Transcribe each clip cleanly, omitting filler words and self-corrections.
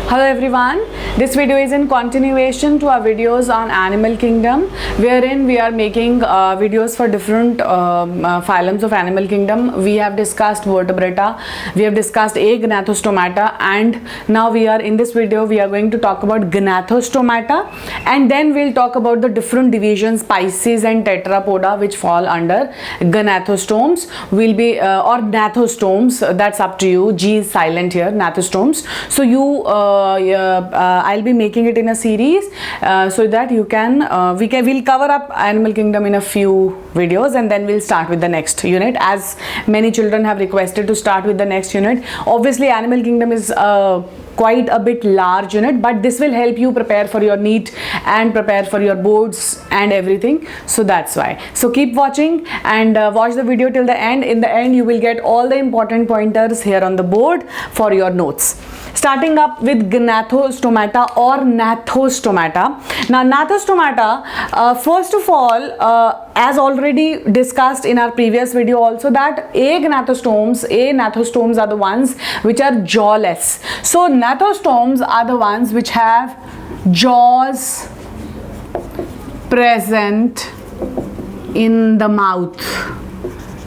Hello everyone, this video is in continuation to our videos on animal kingdom, wherein we are making videos for different phylums of animal kingdom. We have discussed vertebrata, we have discussed Gnatostomata, and now we are in this video we are going to talk about Gnathostomata, and then we'll talk about the different divisions, Pisces and Tetrapoda, which fall under Gnathostomes. Will be or Gnathostomes, that's up to you. G is silent here, Gnathostomes. So you I'll be making it in a series so that you can we'll cover up animal kingdom in a few videos, and then we'll start with the next unit, as many children have requested to start with the next unit. Obviously animal kingdom is quite a bit large unit, but this will help you prepare for your NEET and prepare for your boards and everything. So that's why. So keep watching and watch the video till the end. In the end you will get all the important pointers here on the board for your notes. Starting up with Gnathostomata or Gnathostomata. Now Gnathostomata, first of all, as already discussed in our previous video also, that Gnathostomes are the ones which are jawless. So Gnathostomes are the ones which have jaws present in the mouth.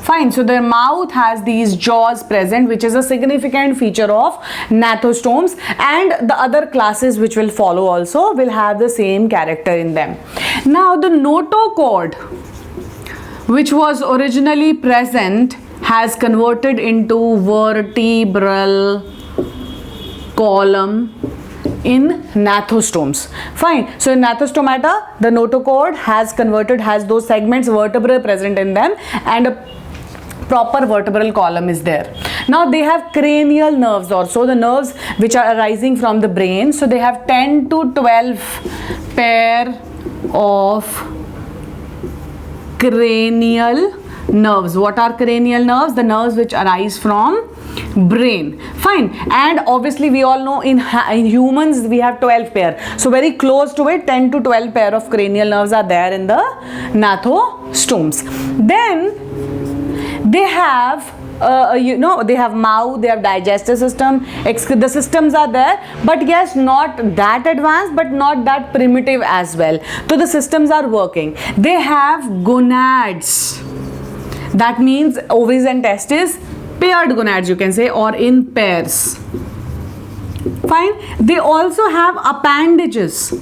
Fine, so their mouth has these jaws present, which is a significant feature of Gnathostomes, and the other classes which will follow also will have the same character in them. Now the notochord, which was originally present, has converted into vertebral column in Gnathostomes. Fine, so in Gnathostomata the notochord has those segments, vertebrae present in them, and a proper vertebral column is there. Now they have cranial nerves also, the nerves which are arising from the brain. So they have 10 to 12 pair of cranial nerves. What are cranial nerves? The nerves which arise from brain. Fine, and obviously we all know in humans we have 12 pair, so very close to it, 10 to 12 pair of cranial nerves are there in the Gnathostomes. Then they have they have mouth, they have digestive system, the systems are there, but yes, not that advanced but not that primitive as well. So the systems are working. They have gonads, that means ovaries and testes, paired gonads you can say, or in pairs. Fine, they also have appendages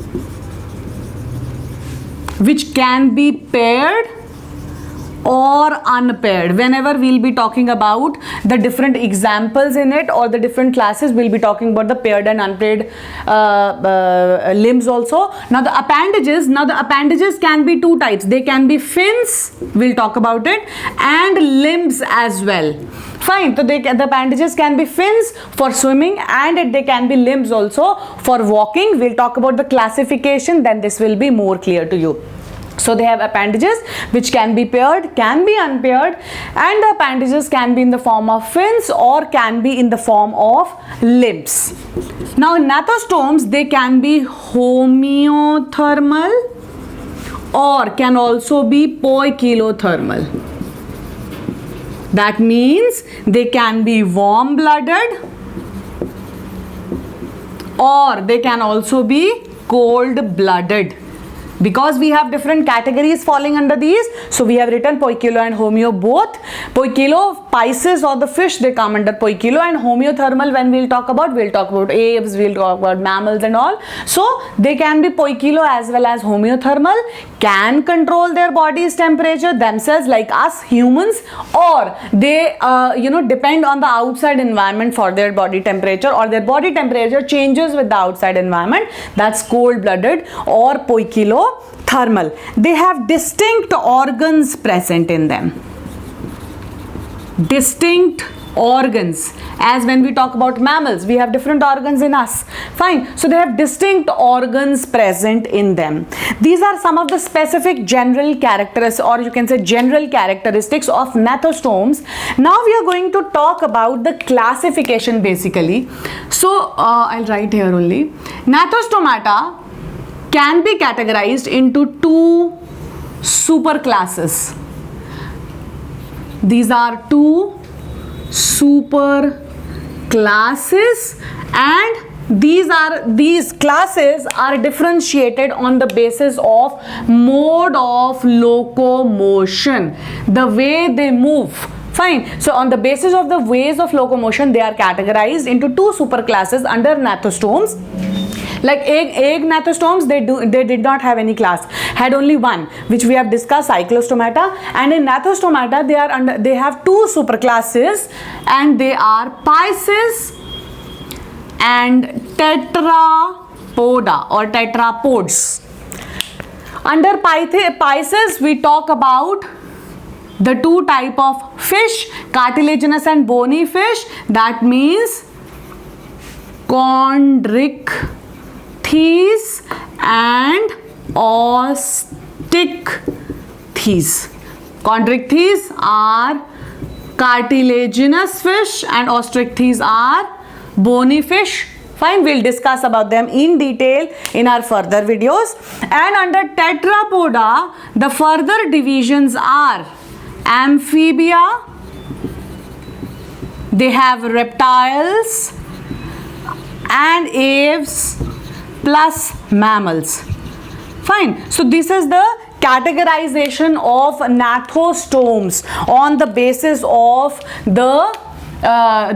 which can be paired or unpaired. Whenever we'll be talking about the different examples in it or the different classes, we'll be talking about the paired and unpaired limbs also. Now the appendages can be two types. They can be fins, we'll talk about it, and limbs as well. Fine, so the appendages can be fins for swimming, and they can be limbs also for walking. We'll talk about the classification, then this will be more clear to you. So they have appendages which can be paired, can be unpaired, and the appendages can be in the form of fins or can be in the form of limbs. Now in Gnathostomes they can be homeothermal or can also be poikilothermal. That means they can be warm-blooded or they can also be cold-blooded. Because we have different categories falling under these, so we have written poikilo and homeo both. Poikilo, Pisces or the fish, they come under poikilo, and homeothermal when we'll talk about aves, we'll talk about mammals and all. So they can be poikilo as well as homeothermal, can control their body's temperature themselves like us humans, or they depend on the outside environment for their body temperature, or their body temperature changes with the outside environment. That's cold-blooded or poikilo thermal. They have distinct organs present in them. Distinct organs, as when we talk about mammals, we have different organs in us. Fine, so they have distinct organs present in them. These are some of the specific general characteristics, or you can say general characteristics of Gnathostomes. Now we are going to talk about the classification basically. So I'll write here only. Gnathostomata can be categorized into two superclasses. These are two super classes, and these classes are differentiated on the basis of mode of locomotion, the way they move. Fine. So on the basis of the ways of locomotion, they are categorized into two superclasses under gnathostomes. Like egg gnathostomes, they did not have any class, had only one, which we have discussed, cyclostomata. And in gnathostomata, they have two superclasses, and they are Pisces and Tetrapoda or tetrapods. Under Pisces, we talk about the two type of fish, cartilaginous and bony fish. That means chondrichthyes and osteichthyes. Chondrichthyes are cartilaginous fish and osteichthyes are bony fish. Fine, we'll discuss about them in detail in our further videos. And under Tetrapoda, the further divisions are amphibia, they have reptiles and aves plus mammals. Fine, so this is the categorization of gnathostomes on the basis of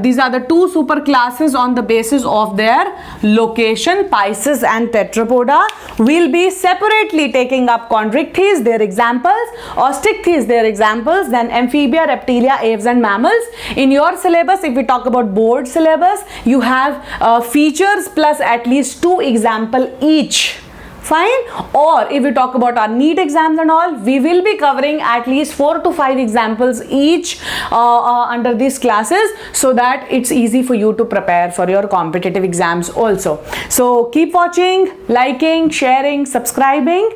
these are the two superclasses on the basis of their location, Pisces and Tetrapoda. We'll be separately taking up chondrichthyes, their examples, osteichthyes, their examples, then amphibia, reptilia, aves and mammals. In your syllabus, if we talk about board syllabus, you have features plus at least two example each. Fine. Or if we talk about our NEET exams and all, we will be covering at least 4 to 5 examples each under these classes, so that it's easy for you to prepare for your competitive exams also. So keep watching, liking, sharing, subscribing.